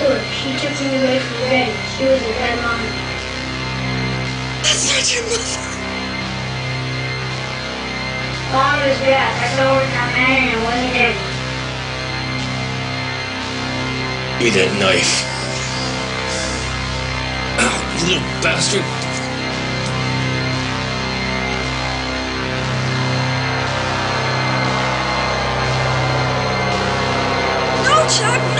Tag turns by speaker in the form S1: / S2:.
S1: her. She took me away from Betty. She was a dead mom.
S2: That's not your mother.
S1: Mom was back. I saw her with that man and it wasn't Eddie.
S3: Give me that knife. Ow, you little bastard.
S2: No, Chuck.